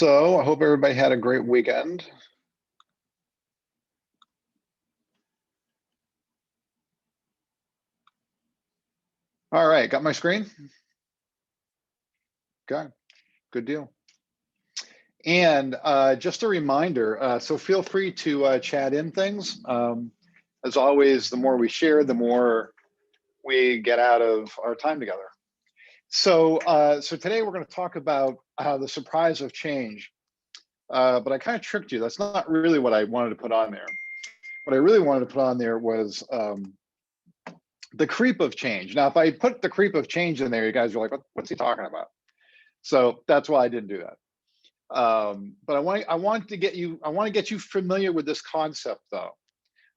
So I hope everybody had a great weekend. All right, got my screen? Okay, good deal. And just a reminder, so feel free to chat in things. As always, the more we share, the more we get out of our time together. So today we're going to talk about the surprise of change. But I kind of tricked you. That's not really what I wanted to put on there. What I really wanted to put on there was the creep of change. Now, if I put the creep of change in there, you guys are like, what's he talking about? So that's why I didn't do that. But I want to get you familiar with this concept, though,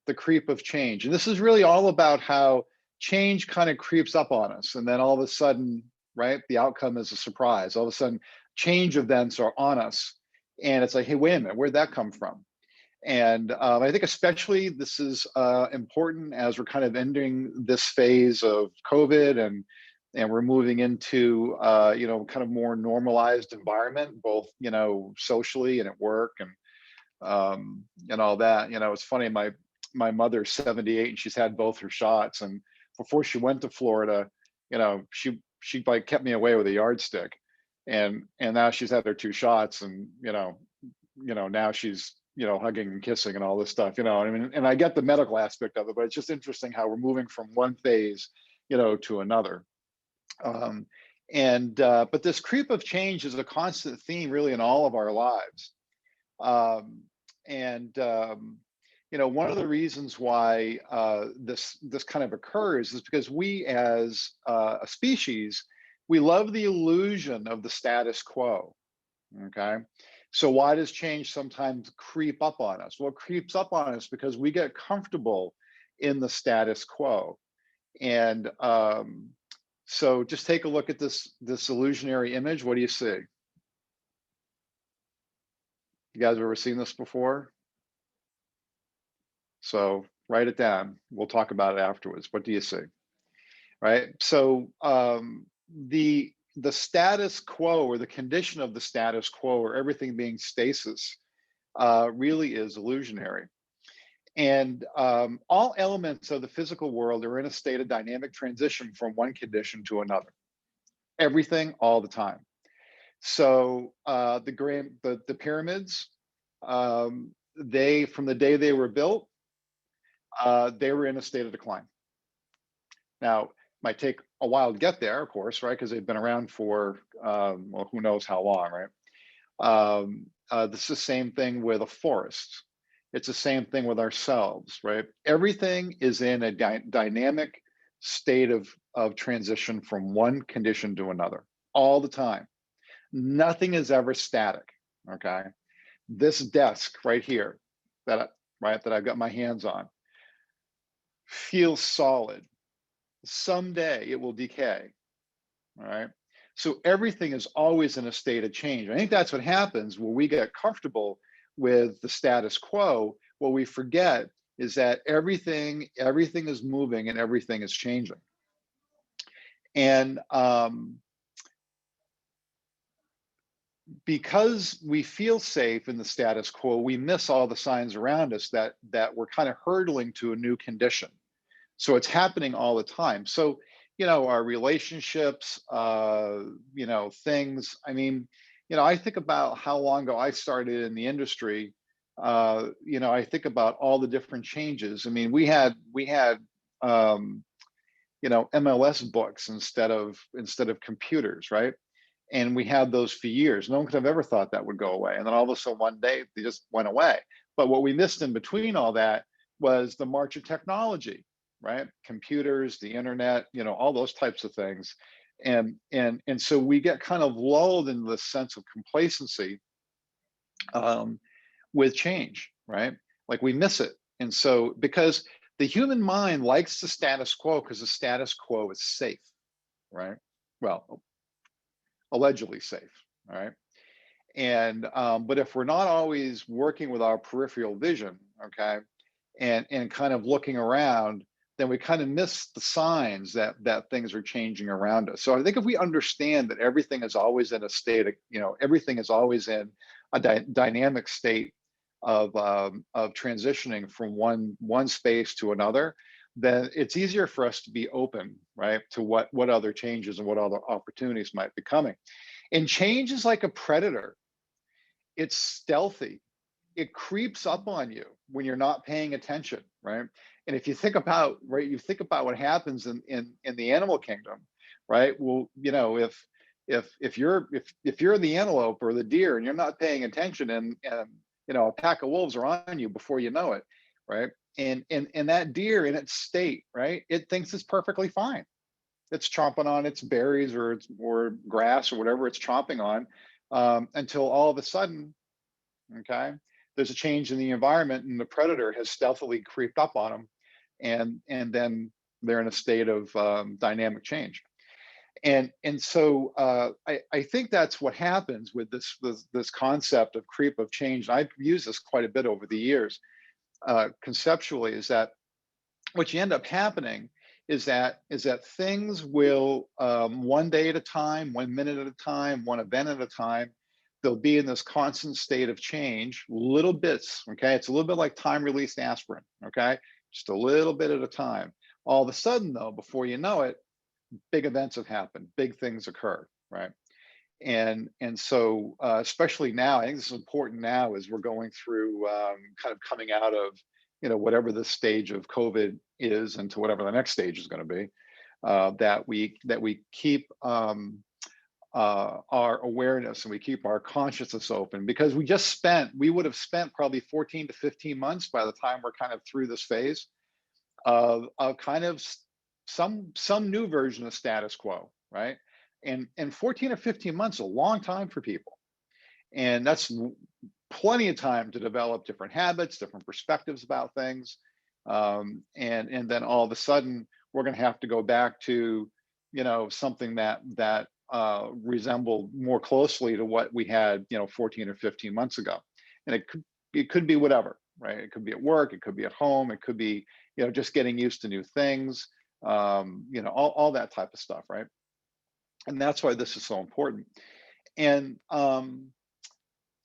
the creep of change. And this is really all about how change kind of creeps up on us, and then all of a sudden, right, the outcome is a surprise. All of a sudden, change events are on us, and it's like, hey, wait a minute, where'd that come from? And I think especially this is important as we're kind of ending this phase of COVID, and we're moving into kind of more normalized environment, both socially and at work, and all that. It's funny. My mother's 78 and she's had both her shots, and before she went to Florida, she like kept me away with a yardstick, and now she's had her two shots, and now she's hugging and kissing and all this stuff, I mean, and I get the medical aspect of it, but it's just interesting how we're moving from one phase, to another. But this creep of change is a constant theme really in all of our lives. Um, and One of the reasons why this kind of occurs is because we as a species, we love the illusion of the status quo. Okay. So why does change sometimes creep up on us? Well, it creeps up on us because we get comfortable in the status quo. And so just take a look at this illusionary image. What do you see? You guys have ever seen this before? So write it down. We'll talk about it afterwards. What do you see? Right. So the status quo, or the condition of the status quo, or everything being stasis, really is illusionary. And all elements of the physical world are in a state of dynamic transition from one condition to another. Everything, all the time. So the pyramids, they, from the day they were built, they were in a state of decline. Now, might take a while to get there, of course, right? Because they've been around for, well, who knows how long, right? This is the same thing with a forest. It's the same thing with ourselves, right? Everything is in a dynamic state of transition from one condition to another all the time. Nothing is ever static, okay? This desk right here that I've got my hands on feels solid. Someday it will decay, all right? So everything is always in a state of change. I think that's what happens when we get comfortable with the status quo. What we forget is that everything is moving and everything is changing. And because we feel safe in the status quo, we miss all the signs around us that we're kind of hurtling to a new condition. So it's happening all the time. So, our relationships, things, I mean, I think about how long ago I started in the industry. I think about all the different changes. I mean, we had MLS books instead of computers, right? And we had those for years. No one could have ever thought that would go away. And then all of a sudden one day they just went away. But what we missed in between all that was the march of technology, right? Computers, the internet, all those types of things. And so we get kind of lulled into this sense of complacency with change, right? Like we miss it. And so because the human mind likes the status quo because the status quo is safe, right? Well, allegedly safe, all right? And but if we're not always working with our peripheral vision, okay, and kind of looking around, then we kind of miss the signs that things are changing around us. So I think if we understand that everything is always in a state of, everything is always in a dynamic state of transitioning from one space to another, then it's easier for us to be open, right, to what other changes and what other opportunities might be coming. And change is like a predator. It's stealthy. It creeps up on you when you're not paying attention, right? And if you think about, right, you think about what happens in the animal kingdom, right? Well, if you're the antelope or the deer and you're not paying attention, and a pack of wolves are on you before you know it, right? And that deer in its state, right, it thinks it's perfectly fine. It's chomping on its berries or grass or whatever it's chomping on, until all of a sudden, okay, there's a change in the environment and the predator has stealthily creeped up on them, and then they're in a state of dynamic change. And so I think that's what happens with this concept of creep of change. And I've used this quite a bit over the years, conceptually, is that what you end up happening is that things will, one day at a time, 1 minute at a time, one event at a time, they'll be in this constant state of change, little bits. Okay, it's a little bit like time released aspirin. Okay, just a little bit at a time. All of a sudden, though, before you know it, big events have happened, big things occur, right? And so, especially now, I think this is important now as we're going through, kind of coming out of, whatever the stage of COVID is into whatever the next stage is going to be, that we keep, our awareness and we keep our consciousness open, because we would have spent probably 14 to 15 months by the time we're kind of through this phase of kind of some new version of status quo, right? And 14 or 15 months is a long time for people, and that's plenty of time to develop different habits, different perspectives about things, and then all of a sudden we're going to have to go back to, something that resembled more closely to what we had, 14 or 15 months ago. And it could be whatever, right? It could be at work, it could be at home, it could be, just getting used to new things, all that type of stuff, right? And that's why this is so important. And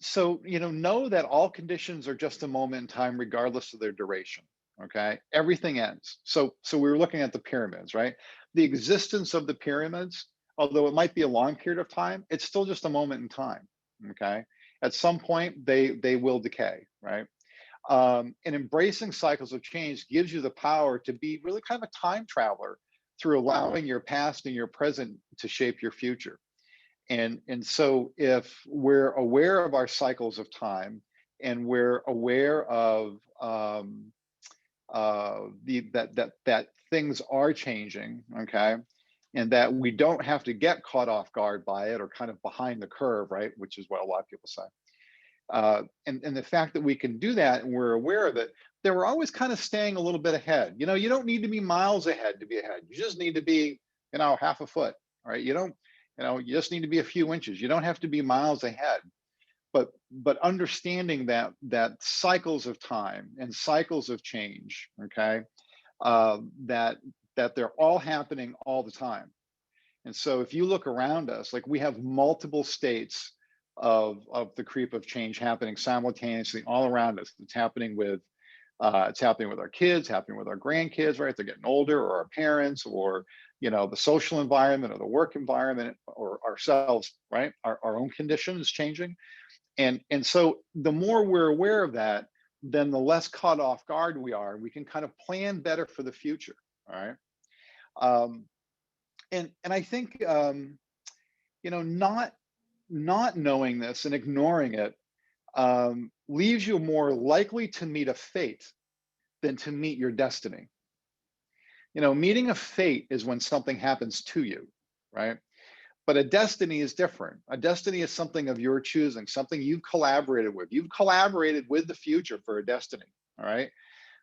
so, know that all conditions are just a moment in time, regardless of their duration. Okay, everything ends. So we were looking at the pyramids, right? The existence of the pyramids, although it might be a long period of time, it's still just a moment in time. Okay, at some point they will decay, right? And embracing cycles of change gives you the power to be really kind of a time traveler through allowing your past and your present to shape your future. And so if we're aware of our cycles of time, and we're aware of, that things are changing, okay, and that we don't have to get caught off guard by it or kind of behind the curve, right, which is what a lot of people say. And the fact that we can do that and we're aware of it, then we're always kind of staying a little bit ahead. You don't need to be miles ahead to be ahead. You just need to be, half a foot. Right? You just need to be a few inches. You don't have to be miles ahead. But understanding that cycles of time and cycles of change, okay, that they're all happening all the time. And so if you look around us, like, we have multiple states of the creep of change happening simultaneously all around us. It's happening with our kids, happening with our grandkids, right? They're getting older, or our parents, or the social environment or the work environment, or ourselves, right? Our own condition is changing. And so the more we're aware of that, then the less caught off guard we are. We can kind of plan better for the future. All right. Um, and I think, not knowing this and ignoring it, leaves you more likely to meet a fate than to meet your destiny. Meeting a fate is when something happens to you, right? But a destiny is different. A destiny is something of your choosing, something you've collaborated with. You've collaborated with the future for a destiny, all right?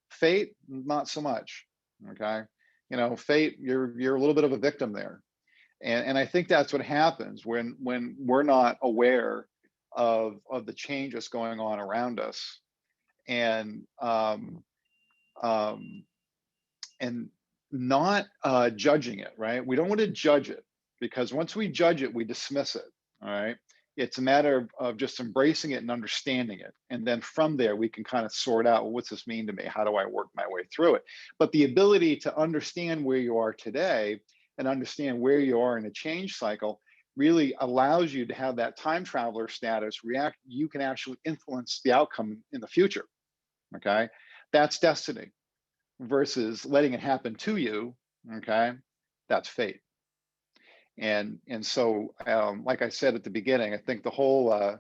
Fate, not so much, okay? Fate, you're a little bit of a victim there. And I think that's what happens when we're not aware of the change that's going on around us. And um, and not judging it, right? We don't want to judge it, because once we judge it, we dismiss it, all right? It's a matter of just embracing it and understanding it. And then from there, we can kind of sort out, well, what's this mean to me? How do I work my way through it? But the ability to understand where you are today and understand where you are in a change cycle really allows you to have that time traveler status. You can actually influence the outcome in the future, okay? That's destiny versus letting it happen to you, okay? That's fate. And so, like I said at the beginning, I think the whole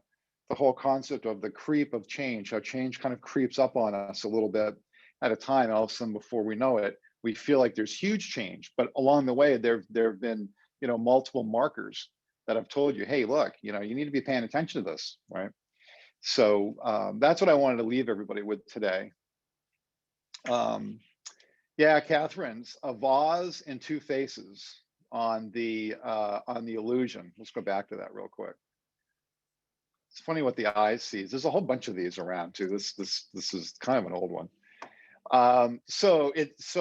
concept of the creep of change, how change kind of creeps up on us a little bit at a time, and all of a sudden, before we know it, we feel like there's huge change. But along the way, there have been, you know, multiple markers that have told you, hey, look, you know, you need to be paying attention to this, right? So that's what I wanted to leave everybody with today. Yeah, Catherine's a vase and two faces on the illusion. Let's go back to that real quick. It's funny what the eye sees. There's a whole bunch of these around too. This is kind of an old one. So it's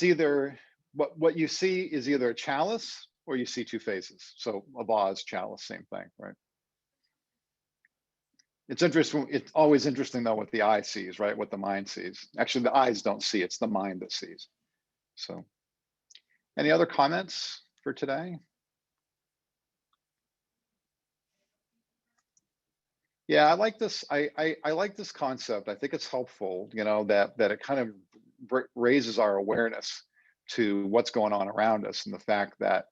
either what you see is either a chalice or you see two faces. So a vase, chalice, same thing, right? It's interesting. It's always interesting though what the eye sees, right? What the mind sees. Actually, the eyes don't see. It's the mind that sees. So, any other comments for today? Yeah, I like this. I like this concept. I think it's helpful. You know, that it kind of raises our awareness to what's going on around us, and the fact that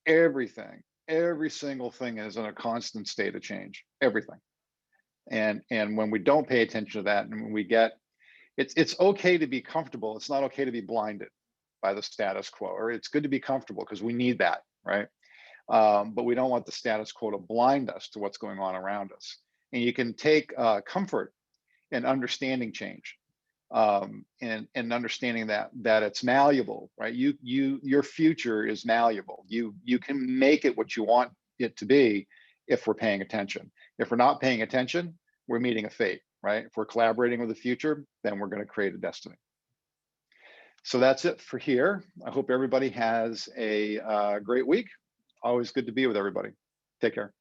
everything, every single thing is in a constant state of change. Everything. And when we don't pay attention to that, and when we get, it's okay to be comfortable. It's not okay to be blinded by the status quo. Or it's good to be comfortable because we need that, right? But we don't want the status quo to blind us to what's going on around us. And you can take comfort in understanding change, and understanding that it's malleable, right? Your future is malleable. You can make it what you want it to be if we're paying attention. If we're not paying attention, we're meeting a fate, right? If we're collaborating with the future, then we're going to create a destiny. So that's it for here. I hope everybody has a great week. Always good to be with everybody. Take care.